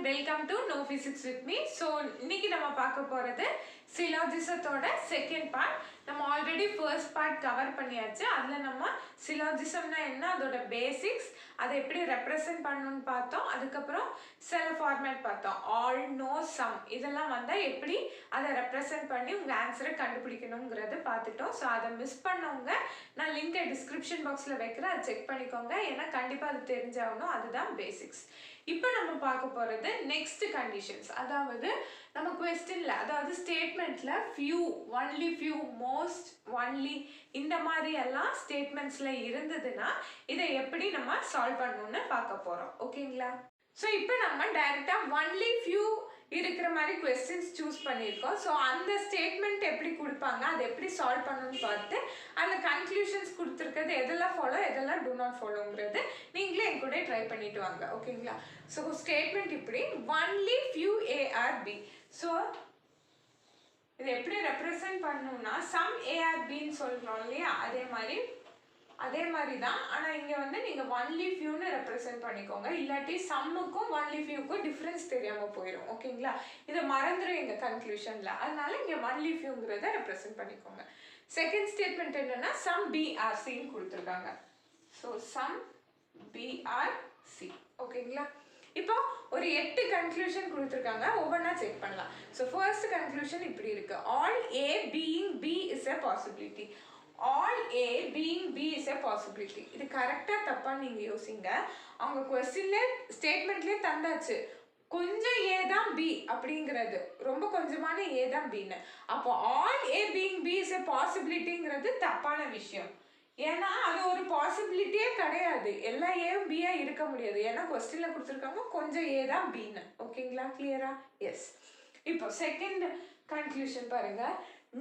welcome to No Physics with me. So இன்னைக்கு நம்ம பார்க்க போறது சிலோஜிசத்தோட செகண்ட் பார்ட். நம்ம ஆல்ரெடி ஃபர்ஸ்ட் பார்ட் கவர் பண்ணியாச்சு. அதுல நம்ம சிலோஜிசம்னா என்ன, அதோட பேசிக்ஸ், அதை எப்படி ரெப்ரசன்ட் பண்ணணும்னு பார்த்தோம். அதுக்கப்புறம் சில ஃபார்மேட் பார்த்தோம். ஆல், நோ, சம் இதெல்லாம் வந்தால் எப்படி அதை ரெப்ரசன்ட் பண்ணி உங்கள் ஆன்சரை கண்டுபிடிக்கணுங்கிறது பார்த்துட்டோம். ஸோ அதை மிஸ் பண்ணவங்க நான் லிங்கை டிஸ்கிரிப்ஷன் பாக்ஸில் வைக்கிறேன், அதை செக் பண்ணிக்கோங்க. ஏன்னா கண்டிப்பாக அது தெரிஞ்சாகணும். அதுதான் பேசிக்ஸ். இப்போ நம்ம பார்க்க போகிறது நெக்ஸ்ட் கண்டிஷன்ஸ். அதாவது நம்ம குவெஸ்டினில், அதாவது ஸ்டேட்மெண்ட்டில் few, only few, most, only இந்த மாதிரி எல்லாம் ஸ்டேட்மெண்ட்ஸில் இருந்ததுன்னா இதை எப்படி நம்ம சால்வ் பண்ணணும்னு பார்க்க போகிறோம். ஓகேங்களா? ஸோ இப்போ நம்ம டைரெக்டாக ஒன்லி ஃபியூ இருக்கிற மாதிரி கொஸ்டின்ஸ் சூஸ் பண்ணியிருக்கோம். ஸோ அந்த ஸ்டேட்மெண்ட் எப்படி கொடுப்பாங்க, அதை எப்படி சால்வ் பண்ணணும்னு பார்த்து அந்த கன்க்ளூஷன்ஸ் கொடுத்துருக்கிறது எதெல்லாம் ஃபாலோ, எதெல்லாம் டூ நாட் ஃபாலோங்கிறது நீங்களே என் கூட ட்ரை பண்ணிட்டு வாங்க. ஓகேங்களா? ஸோ ஸ்டேட்மெண்ட் இப்படி, only few A are B. So இதை எப்படி ரெப்ரசன்ட் பண்ணணும்னா சம் ஏ ஆர் பின்னு சொல்கிறோம் இல்லையா, அதே மாதிரி தான். ஆனால் இங்கே வந்து நீங்கள் ஒன்லி ஃபியூன்னு ரெப்ரசென்ட் பண்ணிக்கோங்க. இல்லாட்டி சம்முக்கும் ஒன்லி ஃபியூக்கும் டிஃப்ரென்ஸ் தெரியாமல் போயிடும். ஓகேங்களா? இதை மறந்துடும் எங்கள் கன்க்ளூஷனில். அதனால இங்கே ஒன்லி ஃபியூங்கிறத ரெப்ரசென்ட் பண்ணிக்கோங்க. செகண்ட் ஸ்டேட்மெண்ட் என்னென்னா சம் பிஆர்சின்னு கொடுத்துருக்காங்க. So some B are C. ஓகேங்களா? இப்போ ஒரு 8 கன்க்ளூஷன் கொடுத்துருக்காங்க, ஒவ்வொன்றா செக் பண்ணலாம். ஸோ ஃபர்ஸ்ட் கன்க்ளூஷன் இப்படி இருக்கு, all A being B is a possibility. All A being B is a possibility. இது கரெக்டாக தப்பான்னு நீங்கள் யோசிங்க. அவங்க கொஸ்டின்லேயே ஸ்டேட்மெண்ட்லேயே தந்தாச்சு, கொஞ்சம் ஏ தான் பி அப்படிங்கிறது, ரொம்ப கொஞ்சமான ஏ தான் பின்னு. அப்போ all A being B is a பாசிபிலிட்டிங்கிறது தப்பான விஷயம். ஏன்னா அது ஒரு பாசிபிலிட்டியே கிடையாது. எல்லா ஏவும் பியா இருக்க முடியாது. ஏன்னா கொஸ்டின்ல கொடுத்துருக்காங்க கொஞ்சம் ஏ தான் பின்னு. ஓகேங்களா? கிளியரா? எஸ். இப்போ செகண்ட் கன்க்ளூஷன் பாருங்க,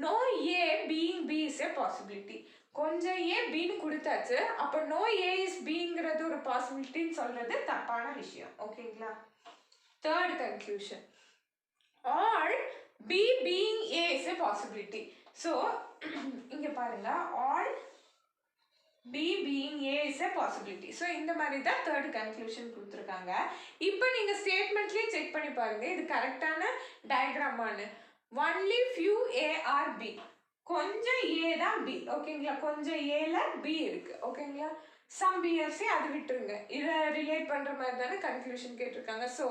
no A being B is a possibility. கொஞ்சம் ஏ பின்னு கொடுத்தாச்சு, அப்போ நோ ஏ இஸ் பிங்கிறது ஒரு பாசிபிலிட்டின்னு சொல்றது தப்பான விஷயம். ஓகேங்களா? Third conclusion, all B being A is a possibility. So இங்க பாருங்க, all B being A is a possibility. So இந்த மாதிரி தான் தேர்ட் கன்க்ளூஷன் கொடுத்துருக்காங்க. இப்போ நீங்கள் ஸ்டேட்மெண்ட்லேயே செக் பண்ணி பாருங்க இது கரெக்டான டயக்ராமானு. Only few A are B, கொஞ்சம் ஏ தான் பி. ஓகேங்களா? கொஞ்சம் ஏல பி இருக்கு. ஓகேங்களா? சம் பிஎஃப்சி அது விட்டுருங்க, இதை ரிலேட் பண்ணுற மாதிரி தானே கன்க்ளூஷன் கேட்டிருக்காங்க. ஸோ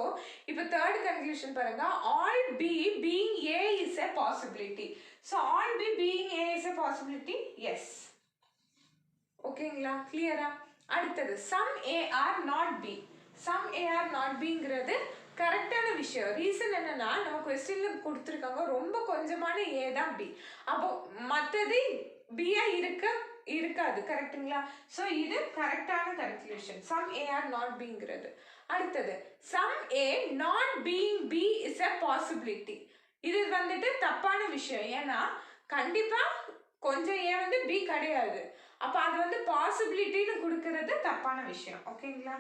இப்போ தேர்ட் கன்க்ளூஷன் பாருங்க, all B being A is a possibility. So all B being A is a possibility. Yes. ஓகேங்களா? கிளியரா? அடுத்தது some A are not B. Some A are not பிங்கிறது கரெக்டான விஷயம். ரீசன் என்னன்னா நம்ம கொஸ்டின்ல கொடுத்துருக்காங்க ரொம்ப கொஞ்சமான ஏ தான் பி, அப்போ மற்றது பியா இருக்காது. கரெக்டுங்களா? ஸோ இது கரெக்டான conclusion, some A are not பிங்கிறது. அடுத்தது some A not being B is a possibility. இது வந்துட்டு தப்பான விஷயம். ஏன்னா கண்டிப்பா கொஞ்சம் ஏ வந்து பி கிடையாது, அப்போ அது வந்து பாசிபிலிட்டின்னு கொடுக்கறது தப்பான விஷயம். ஓகேங்களா?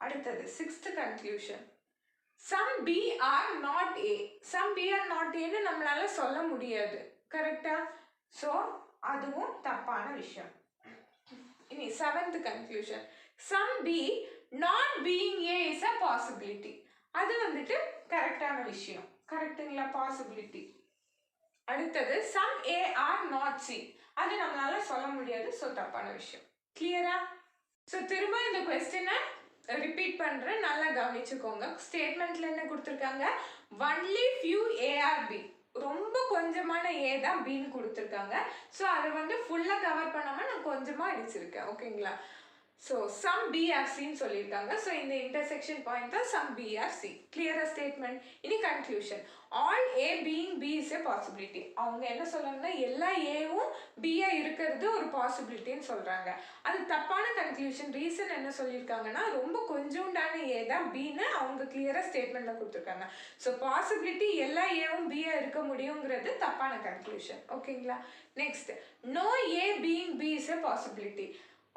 அடுத்தது sixth conclusion, some B are not A. Some B are not ஏன்னு நம்மளால சொல்ல முடியாது. கரெக்டா? ஸோ அதுவும் தப்பான விஷயம். இனி seventh conclusion, some B not being A is a possibility. அது வந்துட்டு கரெக்டான விஷயம். கரெக்டுங்களா? பாசிபிலிட்டி. அடுத்தது some A are not C, அது நம்மளால சொல்ல முடியாது. ஸோ தப்பான விஷயம். கிளியரா? ஸோ திரும்ப இந்த கொஸ்டினை ரிப்பீட் பண்றேன், நல்லா கவனிச்சுக்கோங்க. ஸ்டேட்மெண்ட்ல என்ன கொடுத்துருக்காங்க, only few A are B, ரொம்ப கொஞ்சமான ஏ தான் பின்னு கொடுத்துருக்காங்க. ஸோ அதை வந்து ஃபுல்லா கவர் பண்ணாம நான் கொஞ்சமா அடிச்சிருக்கேன். ஓகேங்களா? ஸோ சம் பிஆர்சின்னு சொல்லியிருக்காங்க. ஸோ இந்த இன்டர்செக்ஷன் பாயிண்ட் தான் சம் பிஆர்சி. கிளியரா ஸ்டேட்மெண்ட்? இனி conclusion, all A being B is a possibility. அவங்க என்ன சொல்றாங்கன்னா எல்லா ஏவும் பியா இருக்கிறது ஒரு பாசிபிலிட்டின்னு சொல்றாங்க. அது தப்பான கன்க்ளூஷன். ரீசன் என்ன சொல்லியிருக்காங்கன்னா ரொம்ப கொஞ்சோண்டான ஏ தான் பின்னு அவங்க கிளியரா ஸ்டேட்மெண்ட்ல கொடுத்துருக்காங்க. ஸோ பாசிபிலிட்டி எல்லா ஏவும் பியா இருக்க முடியுங்கிறது தப்பான கன்க்ளூஷன். ஓகேங்களா? Next, no A being B is a possibility.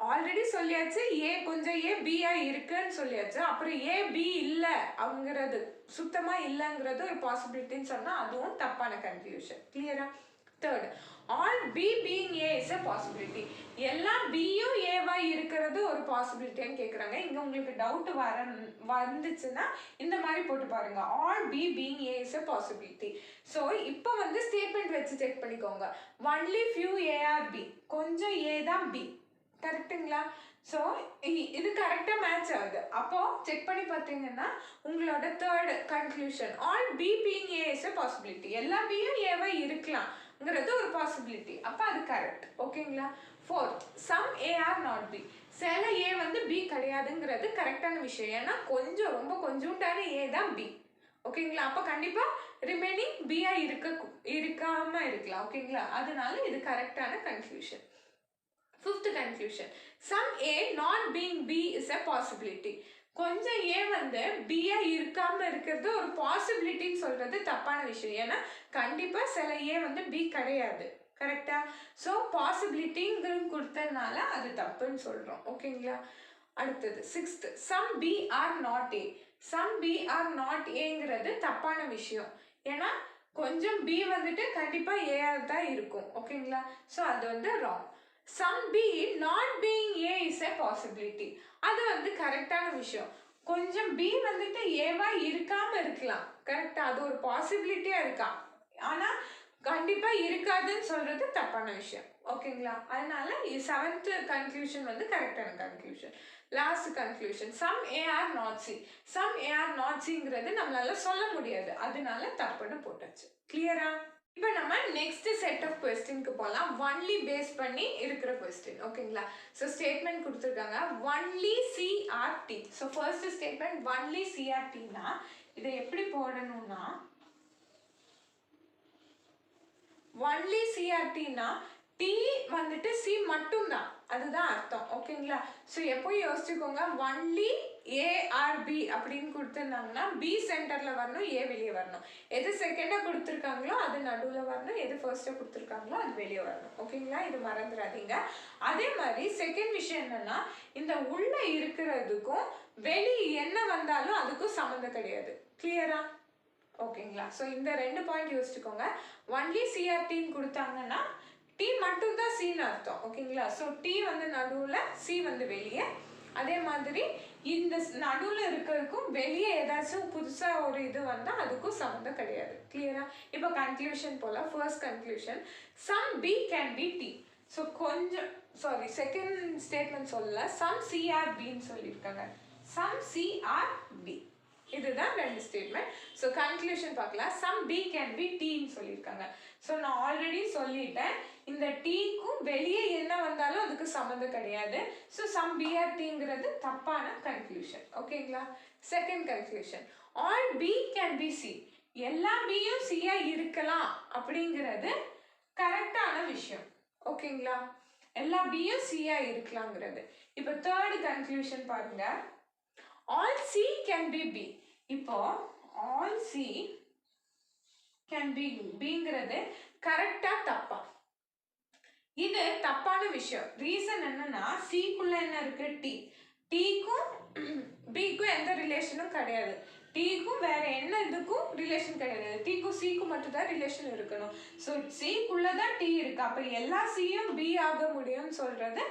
Already சொல்லியாச்சு, ஏ கொஞ்சம் ஏ பியா இருக்குன்னு சொல்லியாச்சு. அப்புறம் ஏ பி இல்லை அவங்கிறது, சுத்தமா இல்லைங்கிறது ஒரு பாசிபிலிட்டின்னு சொன்னா அதுவும் தப்பான கன்க்ளூஷன். கிளியரா? Third, all B being A is a possibility. எல்லா பியும் ஏவா இருக்கிறது ஒரு பாசிபிலிட்டின்னு கேட்குறாங்க. இங்கே உங்களுக்கு டவுட் வந்துச்சுன்னா இந்த மாதிரி போட்டு பாருங்க. All B being A is a possibility. So இப்போ வந்து ஸ்டேட்மெண்ட் வச்சு செக் பண்ணிக்கோங்க. Only few A are B, கொஞ்சம் ஏ தான் பி. கரெக்டுங்களா? ஸோ இது கரெக்டாக மேட்ச் ஆகுது. அப்போ செக் பண்ணி பார்த்தீங்கன்னா உங்களோட third conclusion all B being A is a possibility. எல்லா பியும் ஏவா இருக்கலாம்ங்கிறது ஒரு பாசிபிலிட்டி. அப்போ அது கரெக்ட். ஓகேங்களா? Fourth, some A are not B. சில ஏ வந்து பி கிடையாதுங்கிறது கரெக்டான விஷயம். ஏன்னா கொஞ்சம் ரொம்ப கொஞ்சோண்டான ஏ தான் பி. ஓகேங்களா? அப்போ கண்டிப்பாக ரிமைனிங் பியா இருக்காம இருக்கலாம். ஓகேங்களா? அதனால இது கரெக்டான conclusion. Fifth conclusion, some A not being B is a possibility. கொஞ்சம் ஏ வந்து பியா இருக்காம இருக்கிறது ஒரு பாசிபிலிட்டின்னு சொல்றது தப்பான விஷயம். ஏன்னா கண்டிப்பா சில ஏ வந்து பி கிடையாது. கரெக்டா? ஸோ பாசிபிலிட்டிங்கிறது கொடுத்ததுனால அது தப்புன்னு சொல்றோம். ஓகேங்களா? அடுத்தது sixth, some B are not A. Some B are not ஏங்கிறது தப்பான விஷயம். ஏன்னா கொஞ்சம் பி வந்துட்டு கண்டிப்பா ஏ தான் இருக்கும். ஓகேங்களா? ஸோ அது வந்து wrong. Some B not being A is a possibility. அது வந்து கரெக்டான விஷயம். கொஞ்சம் B வந்துட்டு ஏவா இருக்காம இருக்கலாம். கரெக்டா? அது ஒரு பாசிபிலிட்டியா இருக்கா. ஆனா கண்டிப்பா இருக்காதுன்னு சொல்றது தப்பான விஷயம். ஓகேங்களா? அதனால செவன்த் கன்க்ளூஷன் வந்து கரெக்டான conclusion. Last conclusion, some A are not C. Some A are not சிங்கிறது நம்மளால சொல்ல முடியாது. அதனால தப்புன்னு போட்டாச்சு. கிளியரா? இப்போ நம்ம நெக்ஸ்ட் செட் ஆஃப் கொஸ்டினுக்கு போகலாம். ஒன்லி பேஸ் பண்ணி இருக்கிற கொஸ்டின். ஓகேங்களா? ஸோ ஸ்டேட்மெண்ட் கொடுத்துருக்காங்க only C are T. So first statement only சிஆர்டினா இதை எப்படி போடணும்னா ஒன்லி சிஆர்டினா டி வந்துட்டு சி மட்டும்தான், அதுதான் அர்த்தம். ஓகேங்களா? ஸோ எப்போ யோசிச்சுக்கோங்க, ஒன்லி ஏ ஆர் பி அப்படின்னு கொடுத்துருந்தாங்கன்னா பி சென்டரில் வரணும், ஏ வெளியே வரணும். எது செகண்டாக கொடுத்துருக்காங்களோ அது நடுவில் வரணும், எது ஃபர்ஸ்ட்டாக கொடுத்துருக்காங்களோ அது வெளியே வரணும். ஓகேங்களா? இது மறந்துடாதீங்க. அதே மாதிரி செகண்ட் விஷயம் என்னன்னா, இந்த உள்ள இருக்கிறதுக்கும் வெளி என்ன வந்தாலும் அதுக்கும் சம்மந்தம் கிடையாது. கிளியரா? ஓகேங்களா? ஸோ இந்த ரெண்டு பாயிண்ட் யோசிச்சுக்கோங்க. ஒன்லி சிஆர்டின்னு கொடுத்தாங்கன்னா டி மட்டும் தான் சின்னு அர்த்தம். ஓகேங்களா? ஸோ டி வந்து நடுவில், சி வந்து வெளியே. அதே மாதிரி இந்த நடுவில் இருக்கிறதுக்கும் வெளியே ஏதாச்சும் புதுசாக ஒரு இது வந்தால் அதுக்கும் சம்மந்தம் கிடையாது. கிளியரா? இப்போ கன்க்ளூஷன் போல. First conclusion, some B can be D. So கொஞ்சம் செகண்ட் ஸ்டேட்மெண்ட் சொல்லல, சம் சிஆர் பின்னு சொல்லியிருக்காங்க. சம் சிஆர் பி, இதுதான் ரெண்டு ஸ்டேட்மெண்ட். ஸோ கன்க்ளூஷன் பார்க்கலாம். சம் பி கேன் பி டீன்னு சொல்லியிருக்காங்க. ஸோ நான் ஆல்ரெடி சொல்லிட்டேன், இந்த டீக்கும் வெளியே என்ன வந்தாலும் அதுக்கு சம்மந்தம் கிடையாது. ஸோ சம் பிஆர் டீங்கிறது தப்பான கன்க்ளூஷன். ஓகேங்களா? Second conclusion, all B can B C. எல்லா பியும் சியா இருக்கலாம் அப்படிங்கிறது கரெக்டான விஷயம். ஓகேங்களா? எல்லா பியும் சியா இருக்கலாங்கிறது. இப்போ தேர்ட் கன்க்ளூஷன் பாருங்க, all C can be B. இப்போ all C can be Bங்கிறது கரெக்டா தப்பா? இது தப்பான விஷயம். ரீசன் என்னன்னா, சிக்குள்ள என்ன இருக்கு? டி. டிக்கும் பிக்கும் எந்த ரிலேஷனும் கிடையாது. டிக்கும் வேற என்ன இதுக்கும் ரிலேஷன் கிடையாது. டிக்கும் சிக்கும் மட்டும் தான் ரிலேஷன் இருக்கணும். ஸோ சிக்குள்ளதான் டி இருக்கு. அப்ப எல்லா சியும் பி ஆக முடியும்னு சொல்றது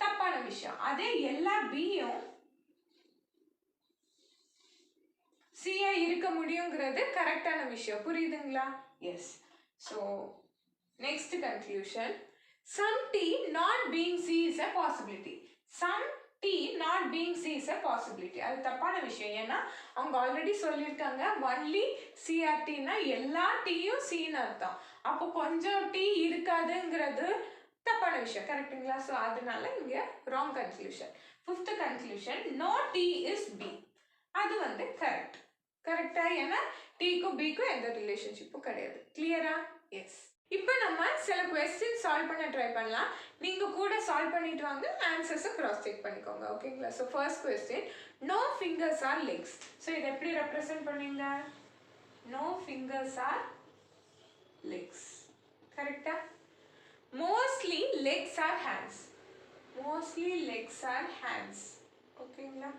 தப்பான விஷயம். அதே எல்லா பியும் சியா இருக்க முடியுங்கிறது கரெக்டான விஷயம். புரியுதுங்களா? Yes. So next conclusion, some D not being C is a possibility. Some D not being C is a possibility, அது தப்பான விஷயம். ஏன்னா அவங்க ஆல்ரெடி சொல்லியிருக்காங்க ஒன்லி சிஆர்டினா எல்லா டீயும் சின்னு அர்த்தம். அப்போ கொஞ்சம் டி இருக்காதுங்கிறது தப்பான விஷயம். கரெக்டுங்களா? ஸோ அதனால இங்கே wrong conclusion. Fifth conclusion, no D is B, அது வந்து கரெக்ட். கரெக்டா? ஏன்னா டீக்கும் பிக்கும் எந்த ரிலேஷன்ஷிப்பும் கிடையாது. கிளியரா? எஸ். இப்போ நம்ம சில கொஸ்டின் சால்வ் பண்ண ட்ரை பண்ணலாம். நீங்க கூட சால்வ் பண்ணிட்டு வாங்க, ஆன்சர்ஸை கிராஸ் செக் பண்ணிக்கோங்க. ஓகேங்களா? So first question, no fingers are legs. So இதை எப்படி ரெப்ரசென்ட் பண்ணுவீங்க? No fingers are legs. கரெக்டா? Mostly legs are hands. Mostly legs are hands. ஓகேங்களா?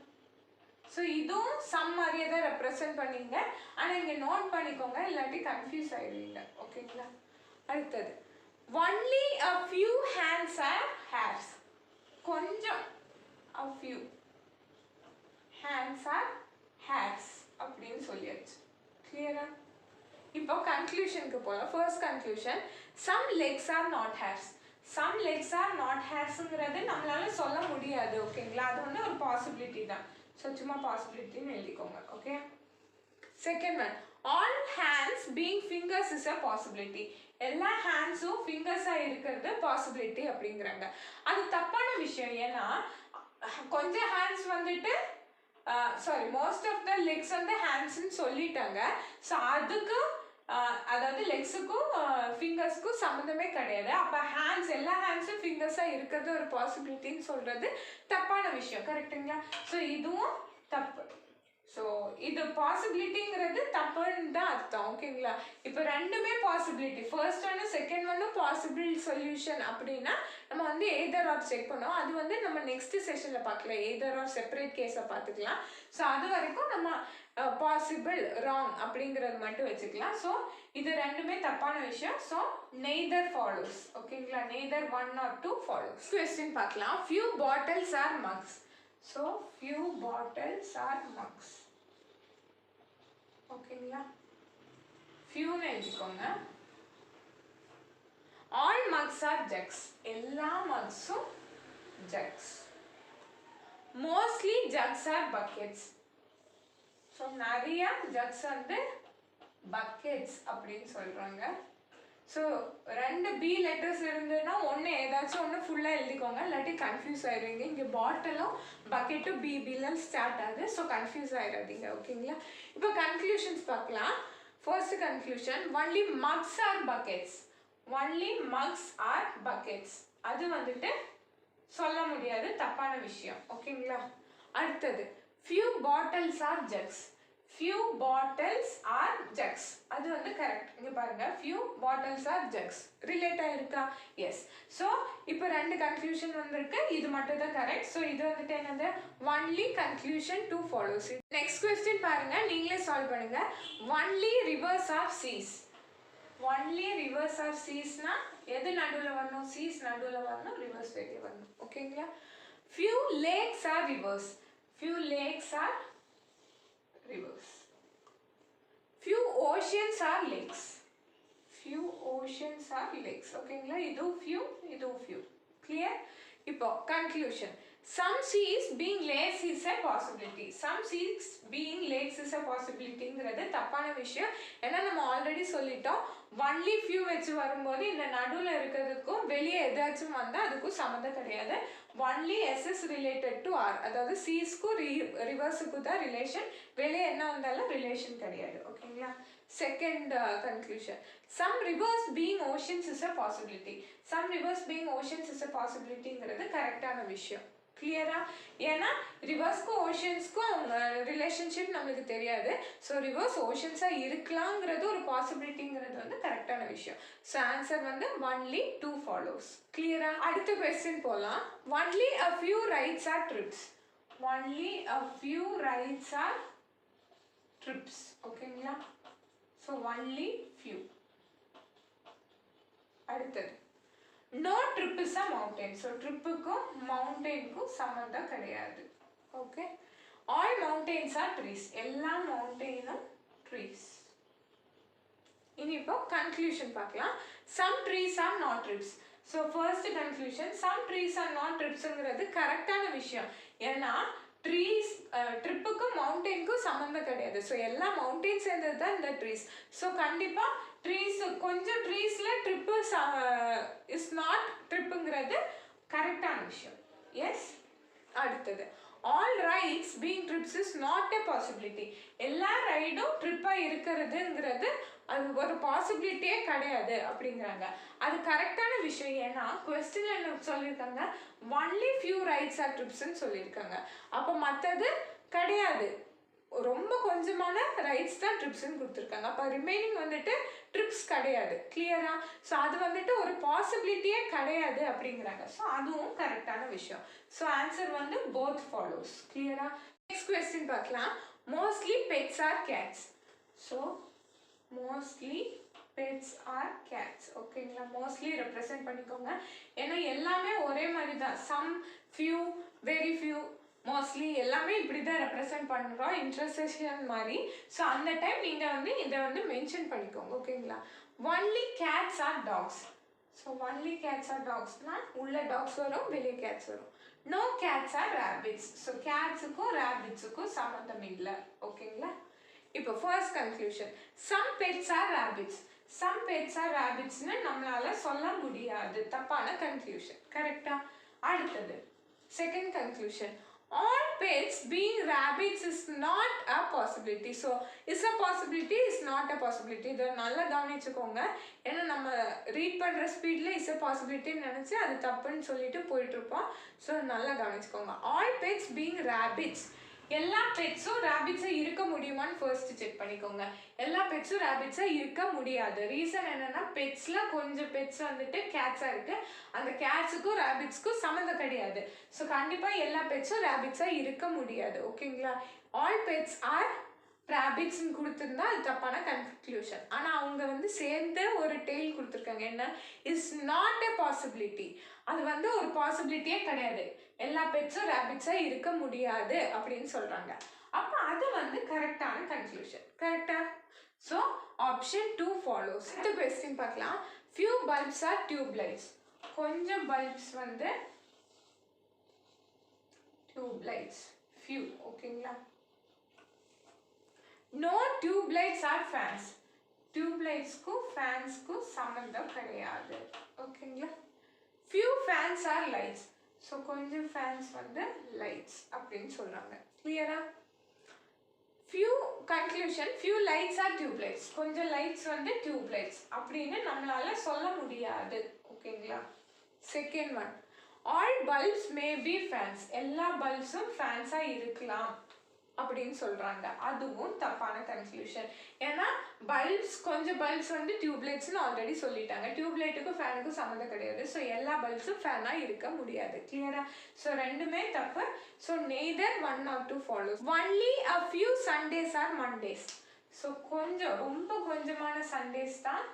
ஸோ இதுவும் சம் மாதிரியே தான் ரெப்ரசென்ட் பண்ணீங்க. ஆனால் இங்கே நோட் பண்ணிக்கோங்க, இல்லாட்டி கன்ஃபியூஸ் ஆயிடுவீங்க. ஓகேங்களா? அடுத்தது, only a few hands are hairs. கொஞ்சம் a few hands are hairs அப்படின்னு சொல்லியாச்சு. கிளியரா? இப்போ கன்க்ளூஷனுக்கு போகலாம். First conclusion, some legs are not hairs. some legs are not hairsங்கிறது நம்மளால சொல்ல முடியாது. ஓகேங்களா? அது வந்து ஒரு பாசிபிலிட்டி தான். ஸோ சும்மா பாசிபிலிட்டின்னு எழுதிக்கோங்க. Okay. Second one, all hands being fingers is a possibility. எல்லா ஹேண்ட்ஸும் ஃபிங்கர்ஸாக இருக்கிறது பாசிபிலிட்டி அப்படிங்கிறாங்க. அது தப்பான விஷயம். ஏன்னா கொஞ்சம் ஹேண்ட்ஸ் வந்துட்டு sorry most of the legs வந்து ஹேண்ட்ஸ்ன்னு சொல்லிட்டாங்க. ஸோ அதுக்கு அதாவது லெக்ஸுக்கும் ஃபிங்கர்ஸ்க்கும் சம்மந்தமே கிடையாது. அப்போ ஹேண்ட்ஸ் எல்லா ஹேண்ட்ஸும் ஃபிங்கர்ஸாக இருக்கிறது ஒரு பாசிபிலிட்டின்னு சொல்கிறது தப்பான விஷயம். கரெக்டுங்களா? ஸோ இதுவும் தப்பு. ஸோ இது பாசிபிலிட்டிங்கிறது தப்புன்னு தான் அர்த்தம். ஓகேங்களா? இப்போ ரெண்டுமே பாசிபிலிட்டி, ஃபர்ஸ்ட் ஒன்று செகண்ட் ஒன்றும் பாசிபிள் சொல்யூஷன் அப்படின்னா நம்ம வந்து எய்தர் ஆர் செக் பண்ணோம். அது வந்து நம்ம நெக்ஸ்ட் செஷனில் பார்க்கலாம். எய்தர் ஆர் செப்பரேட் கேஸை பார்த்துக்கலாம். ஸோ அது வரைக்கும் நம்ம பாசிபிள் ராங் அப்படிங்கிறது மட்டும் வச்சுக்கலாம். ஸோ இது ரெண்டுமே தப்பான விஷயம். So neither follows. ஓகேங்களா? Neither 1 or 2 follows. கொஸ்டின் பார்க்கலாம். few bottles are mugs. So few bottles are mugs. ஓகேங்களா? ஃபியூன்னு எழுதிக்கோங்க. all mugs are jugs. எல்லா மக்ஸும் jugs. mostly jugs are buckets. So நிறைய jugs வந்து buckets அப்படின்னு சொல்கிறாங்க. ஸோ ரெண்டு பி லெட்டர்ஸ் இருந்ததுன்னா ஒன்று ஏதாச்சும் ஒன்று ஃபுல்லாக எழுதிக்கோங்க, இல்லாட்டி கன்ஃபியூஸ் ஆயிடுவீங்க. இங்கே பாட்டிலும் பக்கெட்டும் பிபிலாம் ஸ்டார்ட் ஆகுது. ஸோ கன்ஃபியூஸ் ஆகிடாதீங்க. ஓகேங்களா? இப்போ கன்க்ளூஷன்ஸ் பார்க்கலாம். First conclusion, only mugs are buckets. Only mugs are buckets அது வந்துட்டு சொல்ல முடியாது, தப்பான விஷயம். ஓகேங்களா? அடுத்தது few bottles are jugs. few bottles are jugs அது வந்து கரெக்ட். இங்க பாருங்க, few bottles are jugs relate ஆயிருக்கா? எஸ். ஸோ இப்போ ரெண்டு கன்க்ளூஷன் வந்திருக்கு, இது மட்டும் தான் கரெக்ட். ஸோ இது வந்துட்டு என்னது? Only conclusion 2 follows. Next question பாருங்க, நீங்களே சால்வ் பண்ணுங்க. Only rivers of seas. Only rivers of சீஸ்னா எது நடுவில் வரணும்? சீஸ் நடுவில் வரணும், ரிவர்ஸ் வெளியே வரணும். ஓகேங்களா? few lakes are rivers. few lakes are rivers. few oceans are lakes. few oceans are lakes. ஓகேங்களா? இது few, இது few. clear? இப்போ conclusion, some seas being lakes is a possibility. some seas being lakes is a possibilityங்கிறது தப்பான விஷயம். ஏன்னா நம்ம already சொல்லிட்டோம், only few வச்சு வரும்போது இந்த நடுவில் இருக்கிறதுக்கும் வெளியே எதாச்சும் வந்தால் அதுக்கும் சம்மந்தம் கிடையாது. Only S is related to R, அதாவது சீஸ்க்கும் ரிவர்ஸுக்கும் தான் ரிலேஷன், வெளியே என்ன வந்தாலும் ரிலேஷன் கிடையாது. ஓகேங்களா? Second conclusion, some rivers being oceans is a possibility. Some rivers being oceans is a பாசிபிலிட்டிங்கிறது கரெக்டான விஷயம். கிளியரா? ஏன்னா ரிவர்ஸ்க்கும் ஓஷன்ஸ்க்கும் அவங்க ரிலேஷன்ஷிப் நம்மளுக்கு தெரியாது. ஸோ ரிவர்ஸ் ஓஷன்ஸாக இருக்கலாங்கிறது ஒரு பாசிபிலிட்டிங்கிறது வந்து கரெக்டான விஷயம். ஸோ ஆன்சர் வந்து ஒன்லி 2 ஃபாலோஸ். கிளியரா? அடுத்த கொஸ்டின் போகலாம். Only a few rides are trips. Only a few rides are trips. ஓகேங்களா? So only few. அடுத்தது no trip is a mountain. So ட்ரிப்புக்கும் மவுண்டெயினுக்கும் சம்மந்தம் கிடையாது. Okay. All mountains are trees. எல்லா மவுண்டெயினும் ட்ரீஸ். இனி இப்போ கன்க்ளூஷன் பார்க்கலாம். Some trees are not trips. So first conclusion, some trees are not ட்ரிப்ஸுங்கிறது கரெக்டான விஷயம். ஏன்னா ட்ரீஸ் ட்ரிப்புக்கும் மவுண்டெயினுக்கும் சம்மந்தம் கிடையாது. ஸோ எல்லா மவுண்டெயின் சேர்ந்தது தான் இந்த ட்ரீஸ். ஸோ கண்டிப்பாக ட்ரீஸ், கொஞ்சம் ட்ரீஸில் ட்ரிப்பு இஸ் நாட் ட்ரிப்புங்கிறது கரெக்டான விஷயம். எஸ். அடுத்தது all rides being trips is not a possibility. எல்லா ரைடும் ட்ரிப்பாக இருக்கிறதுங்கிறது அது ஒரு பாசிபிலிட்டியே கிடையாது அப்படிங்கிறாங்க. அது கரெக்டான விஷயம். ஏன்னா கொஸ்டின் என்ன சொல்லியிருக்காங்க? ஒன்லி ஃபியூ ரைட்ஸ் ஆர் ட்ரிப்ஸ்ன்னு சொல்லியிருக்காங்க. அப்போ மற்றது கிடையாது, ரொம்ப கொஞ்சமான ரைட்ஸ் தான் ட்ரிப்ஸ்ன்னு கொடுத்துருக்காங்க. அப்போ ரிமைனிங் வந்துட்டு ட்ரிப்ஸ் கிடையாது. கிளியரா? ஸோ அது வந்துட்டு ஒரு பாசிபிலிட்டியே கிடையாது அப்படிங்கிறாங்க. ஸோ அதுவும் கரெக்டான விஷயம். ஸோ ஆன்சர் வந்து போத் ஃபாலோஸ். கிளியரா? நெக்ஸ்ட் கொஸ்டின் பார்க்கலாம். Mostly pets are cats. So mostly pets are cats. ஓகேங்களா, மோஸ்ட்லி ரெப்ரசென்ட் பண்ணிக்கோங்க. ஏன்னா எல்லாமே ஒரே மாதிரி தான். Some, few, very few, mostly எல்லாமே இப்படி தான் ரெப்ரசென்ட் பண்ணுறோம் இன்டர்செக்ஷன் மாதிரி. ஸோ அந்த டைம் நீங்கள் வந்து இதை வந்து மென்ஷன் பண்ணிக்கோங்க. ஓகேங்களா, only cats are dogs. So only cats are டாக்ஸ்னா உள்ள டாக்ஸ் வரும், வெளியே கேட்ஸ் வரும். No cats are rabbits. So கேட்ஸுக்கும் ரேபிட்ஸுக்கும் சம்மந்தம் இல்லை. ஓகேங்களா, இப்போ first conclusion, some pets are rabbits. Some pets are ரேபிட்ஸ்னு நம்மளால சொல்ல முடியாது. தப்பான கன்க்ளூஷன். கரெக்டா? அடுத்தது second conclusion, all pets being rabbits is not a possibility. So is a possibility, is not a possibility. இதை நல்லா கவனிச்சுக்கோங்க. ஏன்னா நம்ம ரீட் பண்ணுற ஸ்பீடில் இஸ் a possibility நினச்சி அது தப்புன்னு சொல்லிட்டு போயிட்டுருப்போம். ஸோ நல்லா கவனிச்சுக்கோங்க. all pets being rabbits, எல்லா பெட்ஸும் ரேபிட்ஸாக இருக்க முடியுமான்னு ஃபர்ஸ்ட் செக் பண்ணிக்கோங்க. எல்லா பெட்ஸும் ரேபிட்ஸாக இருக்க முடியாது. ரீசன் என்னன்னா, பெட்ஸில் கொஞ்சம் பெட்ஸ் வந்துட்டு கேட்ஸாக இருக்குது. அந்த கேட்ஸுக்கும் ரேபிட்ஸ்க்கும் சம்மந்தம் கிடையாது. ஸோ கண்டிப்பாக எல்லா பெட்ஸும் ரேபிட்ஸாக இருக்க முடியாது. ஓகேங்களா, ஆல் பெட்ஸ் ஆர் ரேபிட்ஸ்ன்னு கொடுத்துருந்தா அது தப்பான கன்க்ளூஷன். ஆனால் அவங்க வந்து சேர்ந்து ஒரு டெய்ல் கொடுத்துருக்காங்க. என்ன, இஸ் நாட் எ பாசிபிலிட்டி. அது வந்து ஒரு பாசிபிலிட்டியே கிடையாது. எல்லா பெட்ஸும் ரேபிட்ஸாக இருக்க முடியாது அப்படின்னு சொல்கிறாங்க. அப்போ அது வந்து கரெக்டான கன்க்ளூஷன். கரெக்டா? So option 2 follows. அடுத்த கொஸ்டின் பார்க்கலாம். Few bulbs are tube lights. கொஞ்சம் பல்ப்ஸ் வந்து டியூப் லைட்ஸ், ஃபியூ. ஓகேங்களா, no tube lights are fans. Tube லைட்ஸ்க்கும் ஃபேன்ஸ்க்கும் சம்மந்தம் கிடையாது. ஓகேங்களா, few fans are lights. So கொஞ்சம் ஃபேன்ஸ் வந்து லைட்ஸ் அப்படின்னு சொல்கிறாங்க. கிளியரா? Few conclusion, few lights are tube lights. கொஞ்சம் லைட்ஸ் வந்து டியூப் லைட்ஸ் அப்படின்னு நம்மளால சொல்ல முடியாது. ஓகேங்களா, second one, all bulbs may be fans. எல்லா பல்ப்ஸும் ஃபேன்ஸாக இருக்கலாம் அப்படின்னு சொல்கிறாங்க. அதுவும் தப்பான கன்க்ளூஷன். ஏன்னா பல்ப்ஸ், கொஞ்சம் பல்ப்ஸ் வந்து டியூப்லைட்ஸ்னு ஆல்ரெடி சொல்லிட்டாங்க. டியூப்லைட்டுக்கும் ஃபேனுக்கும் சம்மந்தம் கிடையாது. ஸோ எல்லா பல்ப்ஸும் ஃபேனாக இருக்க முடியாது. கிளியரா? ஸோ ரெண்டுமே தப்பு. So neither 1 or 2 follows. Only a few Sundays are Mondays. So கொஞ்சம், ரொம்ப கொஞ்சமான சண்டேஸ் தான்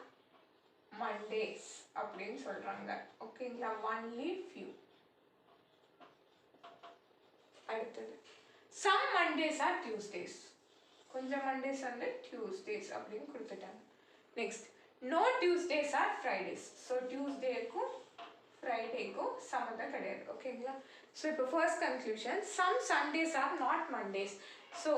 மண்டேஸ் அப்படின்னு சொல்கிறாங்க. ஓகேங்களா, ஒன்லி ஃபியூ. அடுத்தது, some Mondays are Tuesdays. கொஞ்சம் மண்டேஸ் வந்து டியூஸ்டேஸ் அப்படின்னு கொடுத்துட்டாங்க. Next, no Tuesdays are Fridays. So டியூஸ்டேக்கும் ஃப்ரைடேக்கும் சம்மந்தம் கிடையாது. ஓகேங்களா, ஸோ இப்போ first conclusion, some Sundays are not Mondays. So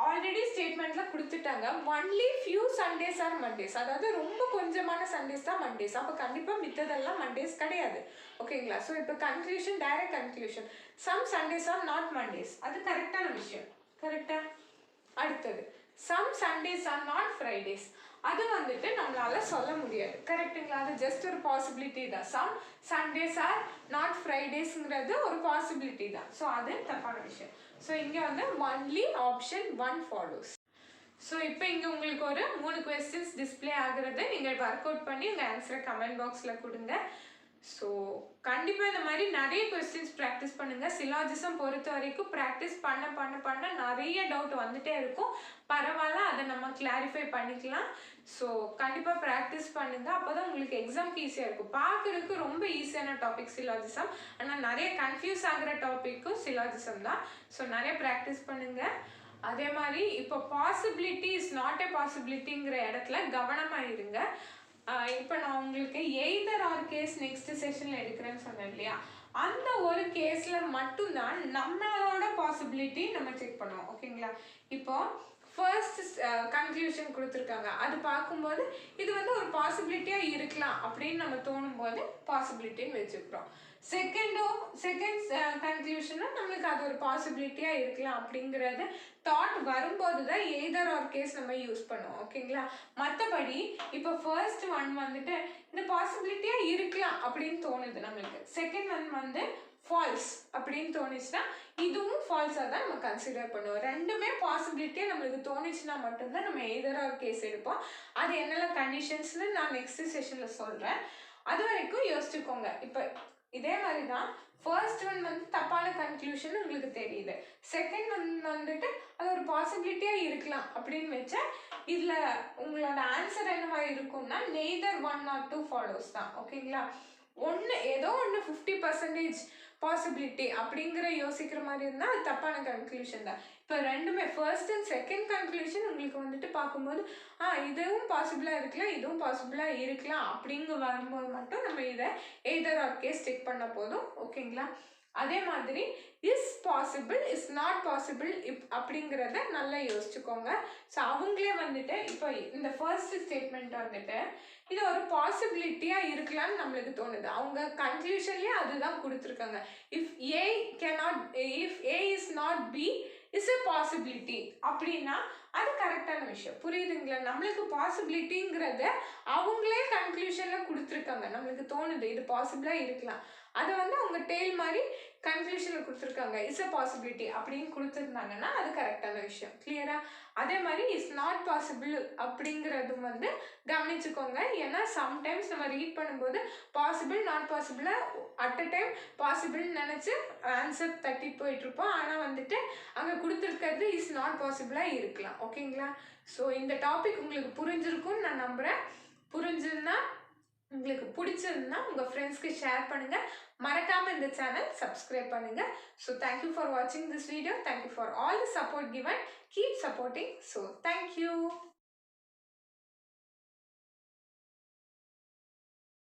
already ஸ்டேட்மெண்ட்ல கொடுத்துட்டாங்க, only few Sundays are Mondays. அதாவது ரொம்ப கொஞ்சமான சண்டேஸ் தான் மண்டேஸ். அப்போ கண்டிப்பாக மித்ததெல்லாம் மண்டேஸ் கிடையாது. ஓகேங்களா, ஸோ இப்போ conclusion, direct conclusion, some Sundays are not Mondays. அது கரெக்டான விஷயம். கரெக்டா? அடுத்தது, some Sundays are not Fridays. அது வந்துட்டு நம்மளால சொல்ல முடியாது. கரெக்டுங்களா? அது ஜஸ்ட் ஒரு பாசிபிலிட்டி தான். சம் சண்டேஸ் ஆர் நாட் ஃப்ரைடேஸ்ங்கிறது ஒரு பாசிபிலிட்டி தான். ஸோ அது தப்பான விஷயம். ஸோ இங்கே வந்து ஒன்லி ஆப்ஷன் 1 ஃபாலோஸ். ஸோ இப்போ இங்கே உங்களுக்கு ஒரு 3 கொஸ்டின்ஸ் டிஸ்பிளே ஆகுறது. நீங்கள் ஒர்க் அவுட் பண்ணி உங்கள் ஆன்சரை கமெண்ட் பாக்ஸில் கொடுங்க. ஸோ கண்டிப்பாக இந்த மாதிரி நிறைய கொஸ்டின்ஸ் ப்ராக்டிஸ் பண்ணுங்கள். சிலாஜிசம் பொறுத்த வரைக்கும் ப்ராக்டிஸ் பண்ண பண்ண பண்ண நிறைய டவுட் வந்துட்டே இருக்கும். பரவாயில்ல, அதை நம்ம கிளாரிஃபை பண்ணிக்கலாம். ஸோ கண்டிப்பாக ப்ராக்டிஸ் பண்ணுங்கள். அப்போ தான் உங்களுக்கு எக்ஸாம்க்கு ஈஸியாக இருக்கும். பார்க்குறதுக்கு ரொம்ப ஈஸியான டாபிக் சிலாஜிசம். ஆனால் நிறைய கன்ஃபியூஸ் ஆகிற டாப்பிக்கும் சிலாஜிசம் தான். ஸோ நிறைய ப்ராக்டிஸ் பண்ணுங்கள். அதே மாதிரி இப்போ பாசிபிலிட்டி இஸ் நாட் எ பாசிபிலிட்டிங்கிற இடத்துல கவனமாக இருங்க. இப்போ நான் உங்களுக்கு எய்தர் ஆர் கேஸ் நெக்ஸ்ட் செஷனில் எடுக்கிறேன்னு சொன்னேன் இல்லையா, அந்த ஒரு கேஸில் மட்டும்தான் நம்மளோட பாசிபிலிட்டி நம்ம செக் பண்ணுவோம். ஓகேங்களா, இப்போ ஃபர்ஸ்ட் கன்க்ளூஷன் கொடுத்துருக்காங்க. அது பார்க்கும்போது இது வந்து ஒரு பாசிபிலிட்டியாக இருக்கலாம் அப்படின்னு நம்ம தோணும் போது பாசிபிலிட்டின்னு வச்சுக்கிறோம். செகண்ட் கன்க்ளூஷனும் நம்மளுக்கு அது ஒரு பாசிபிலிட்டியாக இருக்கலாம் அப்படிங்கிறது தாட் வரும்போது தான் எய்தர் ஆர் கேஸ் நம்ம யூஸ் பண்ணுவோம். ஓகேங்களா, மற்றபடி இப்போ ஃபர்ஸ்ட் ஒன் வந்துட்டு இந்த பாசிபிலிட்டியாக இருக்கலாம் அப்படின்னு தோணுது நம்மளுக்கு. செகண்ட் ஒன் வந்து ஃபால்ஸ் அப்படின்னு தோணுச்சுன்னா இதுவும் ஃபால்ஸாக தான் நம்ம கன்சிடர் பண்ணுவோம். ரெண்டுமே பாசிபிலிட்டியாக நம்மளுக்கு தோணுச்சுன்னா மட்டும்தான் நம்ம எய்தர் ஆர் கேஸ் எடுப்போம். அது என்னெல்லாம் கண்டிஷன்ஸ்னு நான் நெக்ஸ்ட் செஷனில் சொல்கிறேன். அது வரைக்கும் யோசிச்சுக்கோங்க. இப்போ இதே மாதிரி தான் ஃபர்ஸ்ட் ஒன் வந்து தப்பான கன்க்ளூஷன் உங்களுக்கு தெரியுது. செகண்ட் ஒன் வந்துட்டு அது ஒரு பாசிபிலிட்டியாக இருக்கலாம் அப்படின்னு வச்சா இதில் உங்களோட ஆன்சர் என்னவா இருக்கும்னா நெய்தர் 1 or 2 ஃபாலோஸ் தான். ஓகேங்களா? ஏதோ ஒன்று 50% பாசிபிலிட்டி அப்படிங்கிற யோசிக்கிற மாதிரி இருந்தால் அது தப்பான கன்க்ளூஷன் தான். இப்போ ரெண்டுமே ஃபர்ஸ்ட் அண்ட் செகண்ட் கன்க்ளூஷன் உங்களுக்கு வந்துட்டு பார்க்கும்போது இதுவும் பாசிபிளாக இருக்கலாம், இதுவும் பாசிபிளாக இருக்கலாம் அப்படிங்க வரும்போது மட்டும் நம்ம இதை எய்தர் ஆர் கேஸ் செக் பண்ண போதும். ஓகேங்களா? அதே மாதிரி is possible is not possible அப்படிங்கிறத நல்லா யோசிச்சுக்கோங்க. ஸோ அவங்களே வந்துட்டு இப்போ இந்த ஃபர்ஸ்ட் ஸ்டேட்மெண்ட் வந்துட்டு இது ஒரு பாசிபிலிட்டியாக இருக்கலாம்னு நம்மளுக்கு தோணுது. அவங்க கன்க்ளூஷன்லேயே அதுதான் கொடுத்துருக்காங்க. If A is not be is a possibility அப்படின்னா அது கரெக்டான விஷயம். புரியுதுங்களா? நம்மளுக்கு பாசிபிலிட்டிங்கிறத அவங்களே கன்க்ளூஷனில் கொடுத்துருக்காங்க. நம்மளுக்கு தோணுது இது பாசிபிளாக இருக்கலாம், அதை வந்து அவங்க டெய்ல் மாதிரி கன்க்ளூஷனில் கொடுத்துருக்காங்க. இஸ் அ பாசிபிலிட்டி அப்படின்னு கொடுத்துருந்தாங்கன்னா அது கரெக்டான விஷயம். கிளியரா? அதே மாதிரி இஸ் நாட் பாசிபிள் அப்படிங்கிறது வந்து கவனிச்சுக்கோங்க. ஏன்னா சம்டைம்ஸ் நம்ம ரீட் பண்ணும்போது பாசிபிள் நாட் பாசிபிளாக அட் அ டைம் பாசிபிள்னு நினச்சி ஆன்சர் தட்டி போயிட்டுருப்போம். ஆனால் வந்துட்டு அங்கே கொடுத்துருக்கிறது இஸ் நாட் பாசிபிளாக இருக்கலாம். ஓகேங்களா? ஸோ இந்த டாபிக் உங்களுக்கு புரிஞ்சிருக்கும்னு நான் நம்புகிறேன். புரிஞ்சிருந்தா உங்களுக்கு பிடிச்சிருந்தா உங்கள் ஃப்ரெண்ட்ஸ்க்கு ஷேர் பண்ணுங்கள். மறக்காமல் இந்த சேனல் சப்ஸ்கிரைப் பண்ணுங்கள். ஸோ தேங்க்யூ ஃபார் வாட்சிங் this video. Thank you for all the support given. Keep supporting. So thank you.